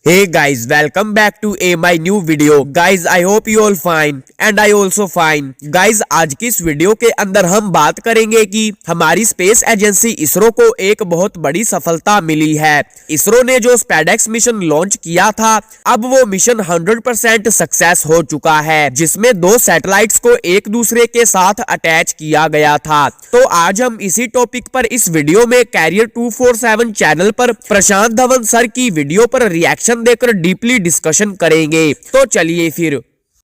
Hey guys, welcome back to my new video. Guys, I hope you all fine and I also fine. Guys, आज की इस video के अंदर हम बात करेंगे कि हमारी स्पेस एजेंसी इसरो को एक बहुत बड़ी सफलता मिली है। इसरो ने जो स्पेडेक्स मिशन लॉन्च किया था, अब वो मिशन 100% सक्सेस हो चुका है, जिसमें 2 सैटेलाइट्स को एक दूसरे के साथ अटैच किया गया था। तो आज हम इसी टॉपिक पर इस वीडियो में कैरियर 247 चैनल पर प्रशांत धवन सर की वीडियो पर रिएक्शन देकर डीपली डिस्कशन करेंगे। तो चलिए फिर।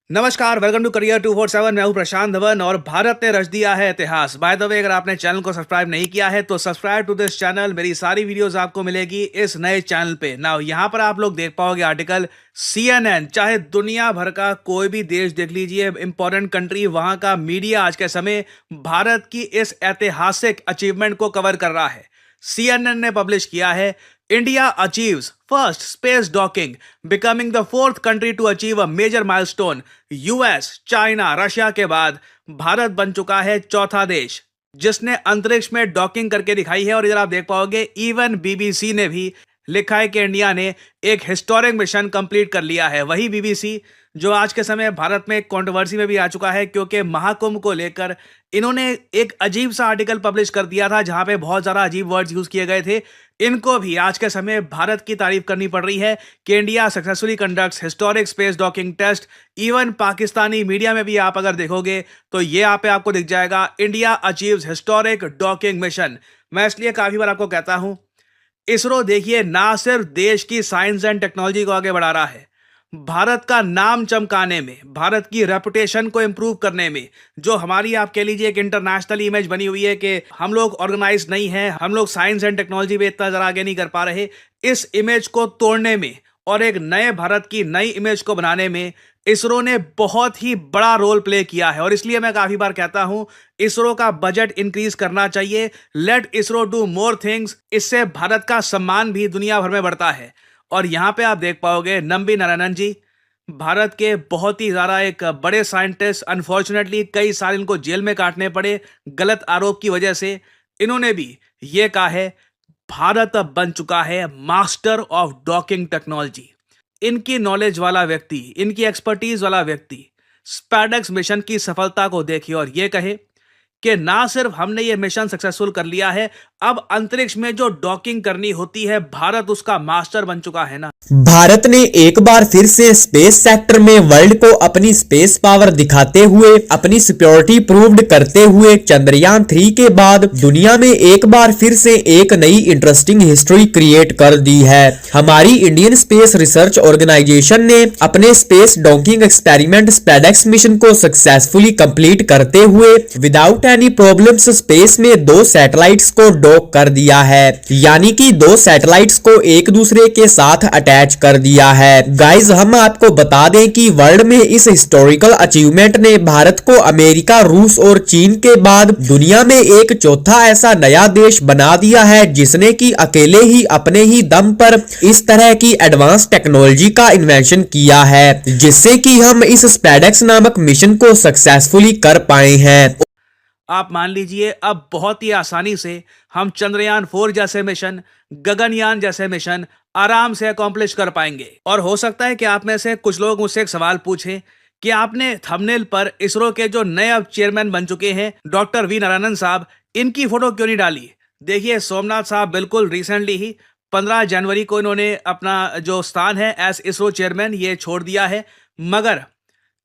नमस्कार, वेलकम टू करियर 247। मैं हूं प्रशांत धवन और भारत ने रच दिया है इतिहास। बाय द वे, अगर आपने चैनल को सब्सक्राइब नहीं किया है तो सब्सक्राइब टू दिस चैनल। मेरी सारी वीडियोस आपको मिलेगी इस नए चैनल पे। नाउ यहां पर आप लोग देख पाओगे आर्टिकल CNN, चाहे दुनिया भर का कोई भी देश देख लीजिए, इंपॉर्टेंट कंट्री, वहां का मीडिया आज के समय भारत की इस ऐतिहासिक अचीवमेंट को कवर कर रहा है। CNN ने पब्लिश किया है, India achieves first space docking, becoming the 4th country to achieve a major milestone. US, China, Russia के बाद भारत बन चुका है चौथा देश जिसने अंतरिक्ष में डॉकिंग करके दिखाई है। और इधर आप देख पाओगे इवन BBC ने भी लिखा है कि इंडिया ने एक हिस्टोरिक मिशन कंप्लीट कर लिया है। वही BBC जो आज के समय भारत में कंट्रोवर्सी में भी आ चुका है, क्योंकि महाकुंभ को लेकर इन्होंने एक अजीब सा आर्टिकल पब्लिश कर दिया था जहां पे बहुत ज़्यादा अजीब वर्ड्स यूज किए गए थे। इनको भी आज के समय भारत की तारीफ करनी पड़ रही है कि India successfully conducts historic space docking test. Even Pakistani media में भी आप अगर देखोगे तो ये यहाँ पे आपको दिख जाएगा, India achieves historic docking mission. मैं इसलिए काफ़ी बार आपको कहता हूँ, इसरो देखिए ना सिर्फ देश की साइंस एंड टेक्नोलॉजी को आगे बढ़ा रहा है, भारत का नाम चमकाने में, भारत की रेपुटेशन को इंप्रूव करने में, जो हमारी आप कह लीजिए एक इंटरनेशनल इमेज बनी हुई है कि हम लोग ऑर्गेनाइज नहीं हैं, हम लोग साइंस एंड टेक्नोलॉजी में इतना जरा आगे नहीं कर पा रहे, इस इमेज को तोड़ने में और एक नए भारत की नई इमेज को बनाने में इसरो ने बहुत ही बड़ा रोल प्ले किया है। और इसलिए मैं काफी बार कहता हूं, इसरो का बजट इंक्रीज करना चाहिए। Let ISRO do more things. इससे भारत का सम्मान भी दुनिया भर में बढ़ता है। और यहाँ पे आप देख पाओगे नंबी नारायणन जी, भारत के बहुत ही ज़्यादा एक बड़े साइंटिस्ट, अनफॉर्चुनेटली कई साल इनको जेल में काटने पड़े गलत आरोप की वजह से। इन्होंने भी ये कहा है, भारत अब बन चुका है मास्टर ऑफ डॉकिंग टेक्नोलॉजी। इनकी नॉलेज वाला व्यक्ति, इनकी एक्सपर्टीज वाला व्यक्ति स्पेडेक्स मिशन की सफलता को देखे और ये कहे कि ना सिर्फ हमने ये मिशन सक्सेसफुल कर लिया है, अब अंतरिक्ष में जो डॉकिंग करनी होती है, भारत उसका मास्टर बन चुका है ना। भारत ने एक बार फिर से स्पेस सेक्टर में वर्ल्ड को अपनी स्पेस पावर दिखाते हुए, अपनी सिक्योरिटी प्रूव्ड करते हुए चंद्रयान 3 के बाद दुनिया में एक बार फिर से एक नई इंटरेस्टिंग हिस्ट्री क्रिएट कर दी है। हमारी इंडियन स्पेस रिसर्च ऑर्गेनाइजेशन ने अपने space docking experiment SpaDeX mission को सक्सेसफुली कंप्लीट करते हुए विदाउट एनी प्रॉब्लम्स स्पेस में 2 सैटेलाइट्स को डॉक कर दिया है, यानी कि 2 सैटेलाइट्स को एक दूसरे के साथ अटैच कर दिया है। गाइज, हम आपको बता दें कि वर्ल्ड में इस हिस्टोरिकल अचीवमेंट ने भारत को अमेरिका, रूस और चीन के बाद दुनिया में एक चौथा ऐसा नया देश बना दिया है जिसने कि अकेले ही अपने ही दम पर इस तरह की एडवांस टेक्नोलॉजी का इन्वेंशन किया है, जिससे कि हम इस स्पेडेक्स नामक मिशन को सक्सेसफुली कर पाए हैं। आप मान लीजिए अब बहुत ही आसानी से हम चंद्रयान 4 जैसे मिशन, गगनयान जैसे मिशन आराम से अकॉम्प्लिश कर पाएंगे। और हो सकता है कि आप में से कुछ लोग मुझसे एक सवाल पूछें कि आपने थंबनेल पर इसरो के जो नए अब चेयरमैन बन चुके हैं डॉक्टर वी नारायणन साहब, इनकी फोटो क्यों नहीं डाली। देखिए, सोमनाथ साहब बिल्कुल रिसेंटली ही 15 जनवरी को इन्होंने अपना जो स्थान है एज इसरो चेयरमैन ये छोड़ दिया है, मगर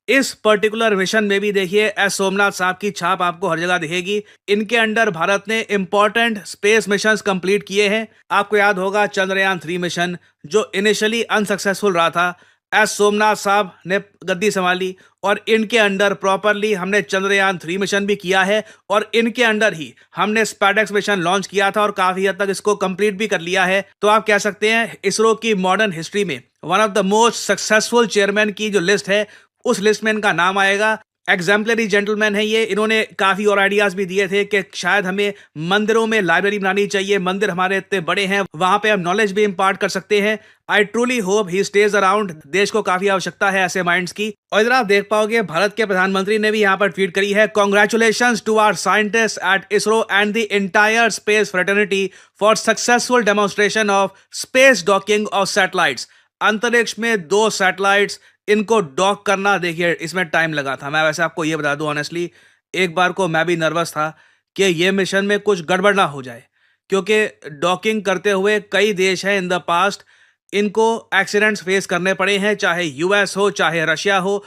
इस पर्टिकुलर मिशन में भी देखिए एस सोमनाथ साहब की छाप आपको हर जगह दिखेगी। इनके अंडर भारत ने इंपॉर्टेंट स्पेस मिशंस कंप्लीट किए हैं। आपको याद होगा चंद्रयान 3 मिशन जो इनिशियली अनसक्सेसफुल रहा था, एस सोमनाथ साहब ने गद्दी संभाली और इनके अंडर प्रॉपरली हमने चंद्रयान 3 मिशन भी किया है और इनके अंडर ही हमने स्पेडेक्स मिशन लॉन्च किया था और काफी हद तक इसको कंप्लीट भी कर लिया है। तो आप कह सकते हैं इसरो की मॉडर्न हिस्ट्री में one of the most successful chairman की जो लिस्ट है उस लिस्ट में इनका नाम आएगा। एग्जाम्पलरी जेंटलमैन है ये। इन्होंने काफ़ी और आइडियाज़ भी दिए थे कि शायद हमें मंदिरों में लाइब्रेरी बनानी चाहिए, मंदिर हमारे इतने बड़े हैं, वहाँ पे हम नॉलेज भी इम्पार्ट कर सकते हैं। I truly hope he stage around. देश को काफ़ी आवश्यकता है ऐसे माइंड्स की। और इधर आप देख पाओगे भारत के प्रधानमंत्री ने भी यहाँ पर ट्वीट करी है, congratulations to our scientist at ISRO and the entire space fraternity for successful demonstration of space docking of satellites. अंतरिक्ष में 2 सैटेलाइट्स, इनको डॉक करना, देखिए इसमें टाइम लगा था। मैं वैसे आपको ये बता दूं ऑनेस्टली, एक बार को मैं भी नर्वस था कि ये मिशन में कुछ गड़बड़ ना हो जाए, क्योंकि डॉकिंग करते हुए कई देश हैं इन द पास्ट, इनको एक्सीडेंट्स फेस करने पड़े हैं, चाहे यूएस हो चाहे रशिया हो।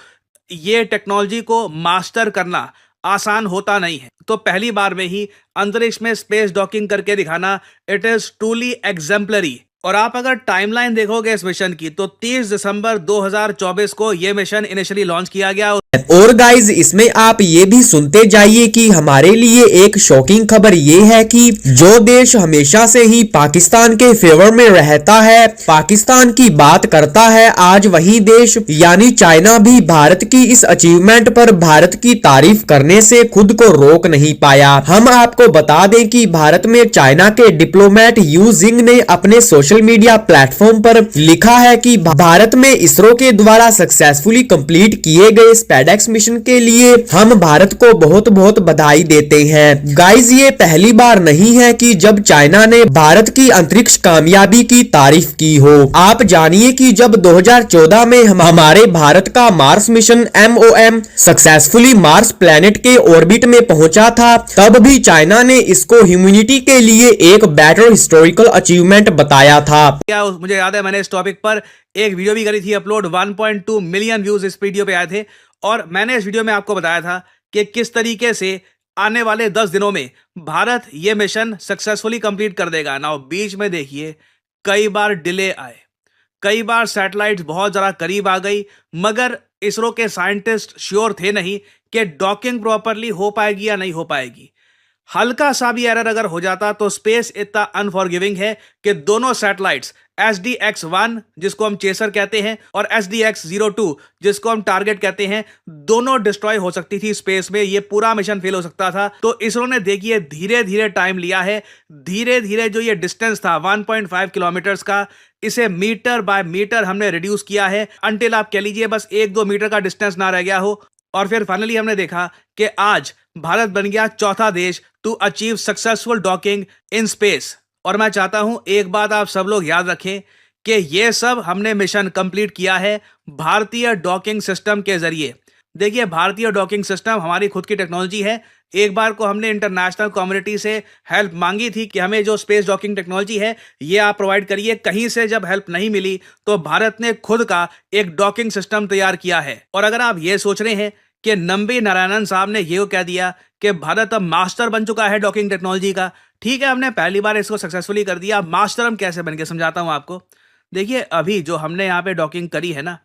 ये टेक्नोलॉजी को मास्टर करना आसान होता नहीं है, तो पहली बार में ही अंतरिक्ष में स्पेस डॉकिंग करके दिखाना, इट इज ट्रूली एग्जाम्पलरी। और आप अगर टाइमलाइन देखोगे इस मिशन की, तो 30 दिसंबर 2024 को यह मिशन इनिशियली लॉन्च किया गया। और गाइज इसमें आप ये भी सुनते जाइए कि हमारे लिए एक शॉकिंग खबर ये है कि जो देश हमेशा से ही पाकिस्तान के फेवर में रहता है, पाकिस्तान की बात करता है, आज वही देश यानी चाइना भी भारत की इस अचीवमेंट पर भारत की तारीफ करने से खुद को रोक नहीं पाया। हम आपको बता दें कि भारत में चाइना के डिप्लोमेट यू जिंग ने अपने सोशल मीडिया प्लेटफॉर्म पर लिखा है कि भारत में इसरो के द्वारा सक्सेसफुली कंप्लीट किए गए स्पेडेक्स मिशन के लिए हम भारत को बहुत बहुत बधाई देते हैं। गाइज ये पहली बार नहीं है कि जब चाइना ने भारत की अंतरिक्ष कामयाबी की तारीफ की हो। आप जानिए कि जब 2014 में हमारे भारत का Mars mission MOM successfully Mars planet के ऑर्बिट में पहुंचा था, तब भी चाइना ने इसको ह्यूमैनिटी के लिए एक बेटर हिस्टोरिकल अचीवमेंट बताया था। क्या मुझे याद है, मैंने इस टॉपिक पर एक वीडियो भी करी थी अपलोड, 1.2 मिलियन व्यूज इस वीडियो पे आए थे, और मैंने इस वीडियो में आपको बताया था कि किस तरीके से आने वाले 10 दिनों में भारत ये मिशन सक्सेसफुली कंप्लीट कर देगा ना। बीच में देखिए कई बार डिले आए, कई बार सैटेलाइट बहुत ज़्यादा करीब आ गई, मगर इसरो के साइंटिस्ट श्योर थे नहीं कि डॉकिंग प्रॉपरली हो पाएगी या नहीं हो पाएगी। हल्का सा भी एरर अगर हो जाता तो स्पेस इतना अनफॉरगिविंग है कि दोनों सैटेलाइट्स SDX-1 जिसको हम चेसर कहते हैं और SDX-02 जिसको हम टारगेट कहते हैं, दोनों डिस्ट्रॉय हो सकती थी स्पेस में, ये पूरा मिशन फेल हो सकता था। तो इसरो ने देखिए धीरे धीरे टाइम लिया है, धीरे धीरे जो ये डिस्टेंस था 1.5 किलोमीटर्स का, इसे मीटर बाय मीटर हमने रिड्यूस किया है, अंटिल आप कह लीजिए बस 1-2 मीटर का डिस्टेंस ना रह गया हो। और फिर फाइनली हमने देखा कि आज भारत बन गया चौथा देश to achieve successful docking in space. और मैं चाहता हूं एक बात आप सब लोग याद रखें कि ये सब हमने मिशन कंप्लीट किया है भारतीय डॉकिंग सिस्टम के जरिए। देखिए भारतीय डॉकिंग सिस्टम हमारी खुद की टेक्नोलॉजी है। एक बार को हमने इंटरनेशनल कम्युनिटी से हेल्प मांगी थी कि हमें जो स्पेस डॉकिंग टेक्नोलॉजी है ये आप प्रोवाइड करिए। कहीं से जब हेल्प नहीं मिली तो भारत ने खुद का एक डॉकिंग सिस्टम तैयार किया है। और अगर आप ये सोच रहे हैं कि नंबी नारायणन साहब ने ये कह दिया कि भारत अब मास्टर बन चुका है डॉकिंग टेक्नोलॉजी का, ठीक है हमने पहली बार इसको सक्सेसफुली कर दिया, मास्टर हम कैसे बन के, समझाता हूं आपको। देखिए अभी जो हमने यहाँ पे डॉकिंग करी है ना,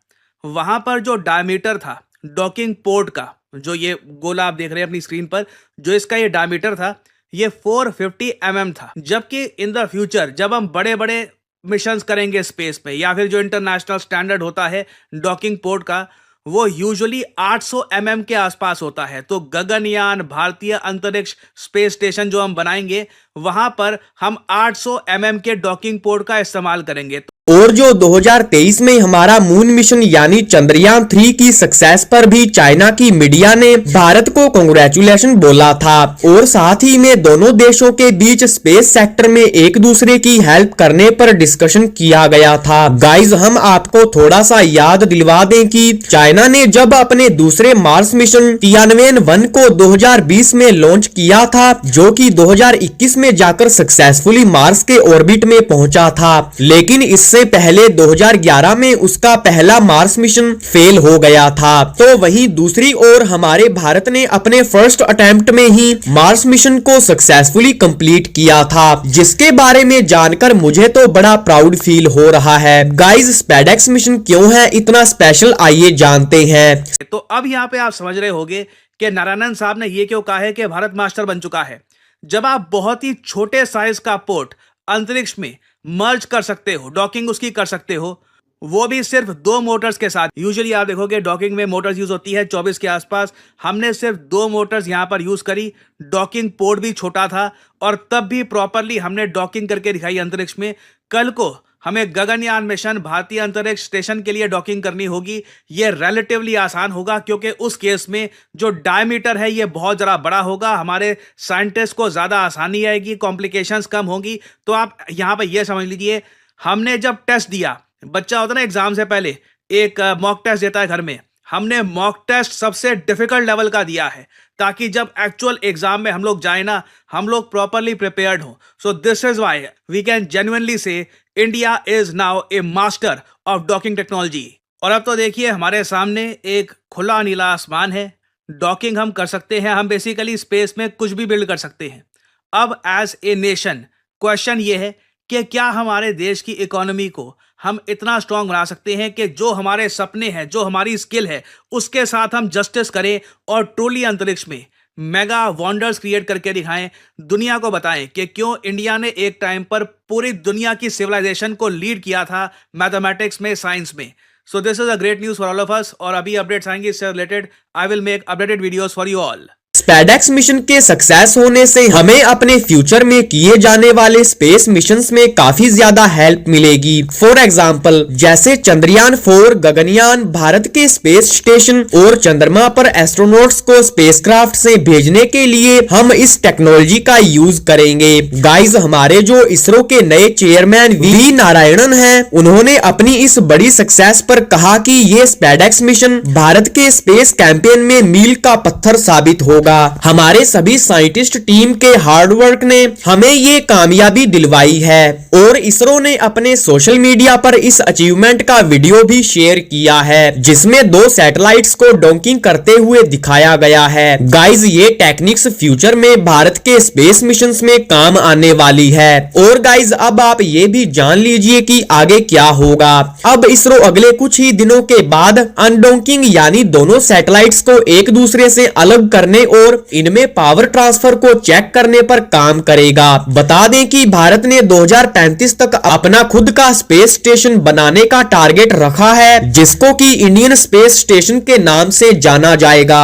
वहां पर जो डायमीटर था डॉकिंग पोर्ट का, जो ये गोला आप देख रहे हैं अपनी स्क्रीन पर, जो इसका ये डायमीटर था ये 450 mm था। जबकि इन द फ्यूचर जब हम बड़े बड़े मिशंस करेंगे स्पेस में, या फिर जो इंटरनेशनल स्टैंडर्ड होता है डॉकिंग पोर्ट का, वो यूजुअली 800 mm के आसपास होता है। तो गगनयान भारतीय अंतरिक्ष स्पेस स्टेशन जो हम बनाएंगे वहां पर हम 800 mm के डॉकिंग पोर्ट का इस्तेमाल करेंगे। और जो 2023 में हमारा मून मिशन यानी चंद्रयान 3 की सक्सेस पर भी चाइना की मीडिया ने भारत को कांग्रेचुलेशन बोला था, और साथ ही में दोनों देशों के बीच स्पेस सेक्टर में एक दूसरे की हेल्प करने पर डिस्कशन किया गया था। गाइज हम आपको थोड़ा सा याद दिलवा दें कि चाइना ने जब अपने दूसरे मार्स मिशन तियानवेन-1 को 2020 में लॉन्च किया था, जो कि 2021 में जाकर सक्सेसफुली मार्स के ऑर्बिट में पहुंचा था, लेकिन इससे पहले 2011 में उसका पहला मार्स मिशन फेल हो गया था। तो वहीं दूसरी ओर हमारे भारत ने अपने फर्स्ट अटेम्प्ट में ही मार्स मिशन को सक्सेसफुली कंप्लीट किया था, जिसके बारे में जानकर मुझे तो बड़ा प्राउड फील हो रहा है। गाइस स्पेडेक्स मिशन क्यों है इतना स्पेशल, आइए जानते हैं। तो अब यहाँ पे आप समझ रहे होंगे कि नारायणन साहब ने ये क्यों कहा है कि भारत मास्टर बन चुका है। जब आप बहुत ही छोटे साइज का पोर्ट अंतरिक्ष में मर्ज कर सकते हो, डॉकिंग उसकी कर सकते हो, वो भी सिर्फ 2 मोटर्स के साथ। यूजुअली आप देखोगे डॉकिंग में मोटर्स यूज होती है 24 के आसपास, हमने सिर्फ 2 मोटर्स यहाँ पर यूज करी। डॉकिंग पोर्ट भी छोटा था और तब भी प्रॉपरली हमने डॉकिंग करके दिखाई अंतरिक्ष में। कल को हमें गगनयान मिशन भारतीय अंतरिक्ष स्टेशन के लिए डॉकिंग करनी होगी, ये रिलेटिवली आसान होगा क्योंकि उस केस में जो डायमीटर है ये बहुत ज़रा बड़ा होगा, हमारे साइंटिस्ट को ज़्यादा आसानी आएगी, कॉम्प्लिकेशंस कम होंगी। तो आप यहाँ पर ये समझ लीजिए हमने जब टेस्ट दिया बच्चा होता है ना एग्जाम से पहले एक मॉक टेस्ट देता है घर में, हमने मॉक टेस्ट सबसे डिफिकल्ट लेवल का दिया है ताकि जब एक्चुअल एग्जाम में हम लोग जाए ना, हम लोग प्रॉपरली प्रिपेयर्ड हो। So this is why we can genuinely say India is now a master of docking technology. और अब तो देखिए हमारे सामने एक खुला नीला आसमान है, डॉकिंग हम कर सकते हैं, हम बेसिकली स्पेस में कुछ भी बिल्ड कर सकते हैं। अब एज ए नेशन क्वेश्चन ये है कि क्या हमारे देश की इकोनॉमी को हम इतना स्ट्रांग बना सकते हैं कि जो हमारे सपने हैं, जो हमारी स्किल है, उसके साथ हम जस्टिस करें और ट्रूली अंतरिक्ष में मेगा वंडर्स क्रिएट करके दिखाएं, दुनिया को बताएं कि क्यों इंडिया ने एक टाइम पर पूरी दुनिया की सिविलाइजेशन को लीड किया था मैथमेटिक्स में, साइंस में। सो this is a great news for all of us. और अभी अपडेट्स आएंगे इससे related, I will make updated videos for you all. SpaDeX mission के सक्सेस होने से हमें अपने फ्यूचर में किए जाने वाले स्पेस मिशंस में काफी ज्यादा हेल्प मिलेगी। फॉर एग्जांपल जैसे चंद्रयान 4 गगनयान, भारत के स्पेस स्टेशन और चंद्रमा पर एस्ट्रोनॉट्स को स्पेसक्राफ्ट से भेजने के लिए हम इस टेक्नोलॉजी का यूज करेंगे। गाइस, हमारे जो इसरो के नए चेयरमैन वी नारायणन हैं, उन्होंने अपनी इस बड़ी सक्सेस पर कहा कि ये स्पेडेक्स मिशन भारत के स्पेस कैंपेन में मील का पत्थर साबित होगा। हमारे सभी साइंटिस्ट टीम के हार्ड वर्क ने हमें ये कामयाबी दिलवाई है और इसरो ने अपने सोशल मीडिया पर इस अचीवमेंट का वीडियो भी शेयर किया है, जिसमें 2 सैटेलाइट्स को डॉकिंग करते हुए दिखाया गया है। गाइस, ये टेक्निक्स फ्यूचर में भारत के स्पेस मिशंस में काम आने वाली है। और गाइस, अब आप ये भी जान लीजिए कि आगे क्या होगा। अब इसरो अगले कुछ ही दिनों के बाद अनडॉकिंग यानी दोनों सैटेलाइट्स को एक दूसरे से अलग करने और इनमें पावर ट्रांसफर को चेक करने पर काम करेगा। बता दें कि भारत ने 2035 तक अपना खुद का स्पेस स्टेशन बनाने का टारगेट रखा है, जिसको कि इंडियन स्पेस स्टेशन के नाम से जाना जाएगा।